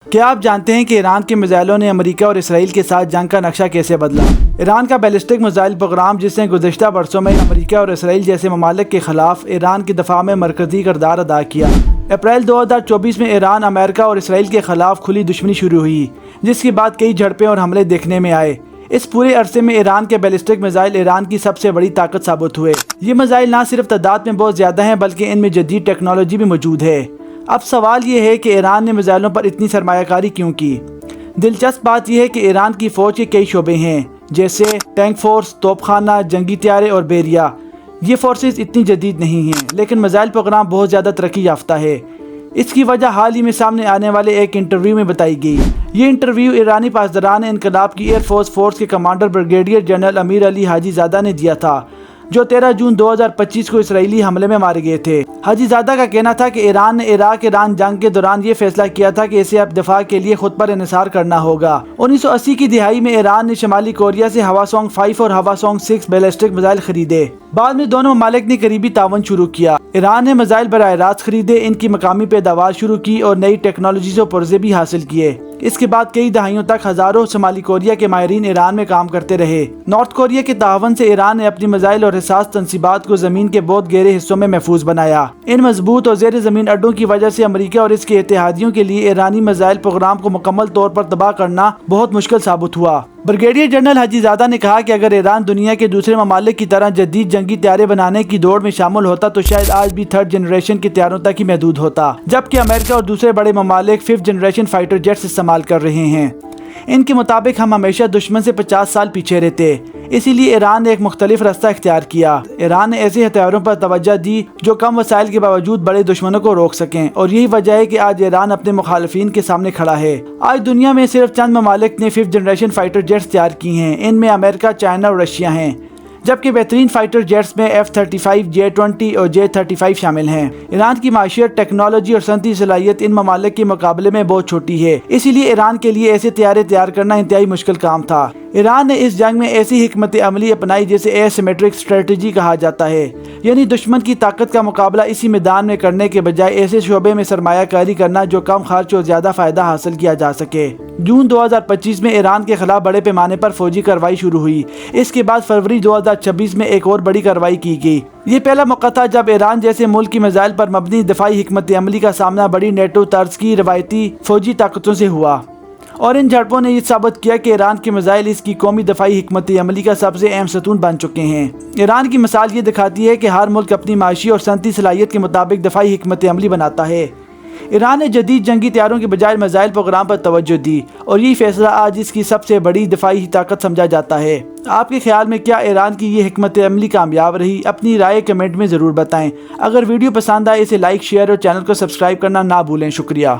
کیا آپ جانتے ہیں کہ ایران کے میزائلوں نے امریکہ اور اسرائیل کے ساتھ جنگ کا نقشہ کیسے بدلا؟ ایران کا بیلسٹک میزائل پروگرام، جس نے گزشتہ برسوں میں امریکہ اور اسرائیل جیسے ممالک کے خلاف ایران کی دفاع میں مرکزی کردار ادا کیا۔ اپریل 2024 میں ایران، امریکہ اور اسرائیل کے خلاف کھلی دشمنی شروع ہوئی، جس کے بعد کئی جھڑپیں اور حملے دیکھنے میں آئے۔ اس پورے عرصے میں ایران کے بیلسٹک میزائل ایران کی سب سے بڑی طاقت ثابت ہوئے۔ یہ میزائل نہ صرف تعداد میں بہت زیادہ ہیں، بلکہ ان میں جدید ٹیکنالوجی بھی موجود ہے۔ اب سوال یہ ہے کہ ایران نے میزائلوں پر اتنی سرمایہ کاری کیوں کی؟ دلچسپ بات یہ ہے کہ ایران کی فوج کے کئی شعبے ہیں، جیسے ٹینک فورس، توپ خانہ، جنگی طیارے اور بیریا۔ یہ فورسز اتنی جدید نہیں ہیں، لیکن میزائل پروگرام بہت زیادہ ترقی یافتہ ہے۔ اس کی وجہ حال ہی میں سامنے آنے والے ایک انٹرویو میں بتائی گئی۔ یہ انٹرویو ایرانی پاسداران انقلاب کی ایئر فورس کے کمانڈر بریگیڈیئر جنرل امیر علی حاجی زادہ نے دیا تھا، جو 13 جون 2025 کو اسرائیلی حملے میں مارے گئے تھے۔ حاجی زادہ کا کہنا تھا کہ ایران نے عراق ایران جنگ کے دوران یہ فیصلہ کیا تھا کہ اسے اب دفاع کے لیے خود پر انحصار کرنا ہوگا۔ 1980 کی دہائی میں ایران نے شمالی کوریا سے ہواسونگ 5 اور ہواسونگ 6 بیلسٹک میزائل خریدے۔ بعد میں دونوں ممالک نے قریبی تعاون شروع کیا۔ ایران نے میزائل براہ راست خریدے، ان کی مقامی پیداوار شروع کی اور نئی ٹیکنالوجیز و پرزے بھی حاصل کیے۔ اس کے بعد کئی دہائیوں تک ہزاروں شمالی کوریا کے ماہرین ایران میں کام کرتے رہے۔ نارتھ کوریا کے تعاون سے ایران نے اپنی میزائل اور حساس تنصیبات کو زمین کے بہت گہرے حصوں میں محفوظ بنایا۔ ان مضبوط اور زیر زمین اڈوں کی وجہ سے امریکہ اور اس کے اتحادیوں کے لیے ایرانی میزائل پروگرام کو مکمل طور پر تباہ کرنا بہت مشکل ثابت ہوا۔ بریگیڈیئر جنرل حاجی زادہ نے کہا کہ اگر ایران دنیا کے دوسرے ممالک کی طرح جدید جنگی طیارے بنانے کی دوڑ میں شامل ہوتا تو شاید آج بھی 3rd جنریشن کے طیاروں تک ہی محدود ہوتا، جبکہ امریکہ اور دوسرے بڑے ممالک 5th جنریشن فائٹر جیٹس استعمال کر رہے ہیں۔ ان کے مطابق ہم ہمیشہ دشمن سے 50 سال پیچھے رہتے، اسی لیے ایران نے ایک مختلف راستہ اختیار کیا۔ ایران نے ایسے ہتھیاروں پر توجہ دی جو کم وسائل کے باوجود بڑے دشمنوں کو روک سکیں، اور یہی وجہ ہے کہ آج ایران اپنے مخالفین کے سامنے کھڑا ہے۔ آج دنیا میں صرف چند ممالک نے 5th جنریشن فائٹر جیٹس تیار کی ہیں، ان میں امریکہ، چائنا اور رشیا ہیں، جبکہ بہترین فائٹر جیٹس میں F-35، J-20 اور J-35 شامل ہیں۔ ایران کی معیشت، ٹیکنالوجی اور صنعتی صلاحیت ان ممالک کے مقابلے میں بہت چھوٹی ہے، اسی لیے ایران کے لیے ایسے طیارے تیار کرنا انتہائی مشکل کام تھا۔ ایران نے اس جنگ میں ایسی حکمت عملی اپنائی جسے ایسیمیٹرک اسٹریٹجی کہا جاتا ہے، یعنی دشمن کی طاقت کا مقابلہ اسی میدان میں کرنے کے بجائے ایسے شعبے میں سرمایہ کاری کرنا جو کم خرچ اور زیادہ فائدہ حاصل کیا جا سکے۔ جون 2025 میں ایران کے خلاف بڑے پیمانے پر فوجی کارروائی شروع ہوئی۔ اس کے بعد فروری 2026 میں ایک اور بڑی کارروائی کی گئی۔ یہ پہلا موقع تھا جب ایران جیسے ملک کی میزائل پر مبنی دفاعی حکمت عملی کا سامنا بڑی نیٹو طرز کی روایتی فوجی طاقتوں سے ہوا، اور ان جھڑپوں نے یہ ثابت کیا کہ ایران کے میزائل اس کی قومی دفاعی حکمت عملی کا سب سے اہم ستون بن چکے ہیں۔ ایران کی مثال یہ دکھاتی ہے کہ ہر ملک اپنی معاشی اور صنعتی صلاحیت کے مطابق دفاعی حکمت عملی بناتا ہے۔ ایران نے جدید جنگی طیاروں کے بجائے میزائل پروگرام پر توجہ دی، اور یہ فیصلہ آج اس کی سب سے بڑی دفاعی طاقت سمجھا جاتا ہے۔ آپ کے خیال میں کیا ایران کی یہ حکمت عملی کامیاب رہی؟ اپنی رائے کمنٹ میں ضرور بتائیں۔ اگر ویڈیو پسند آئے اسے لائک، شیئر اور چینل کو سبسکرائب کرنا نہ بھولیں۔ شکریہ۔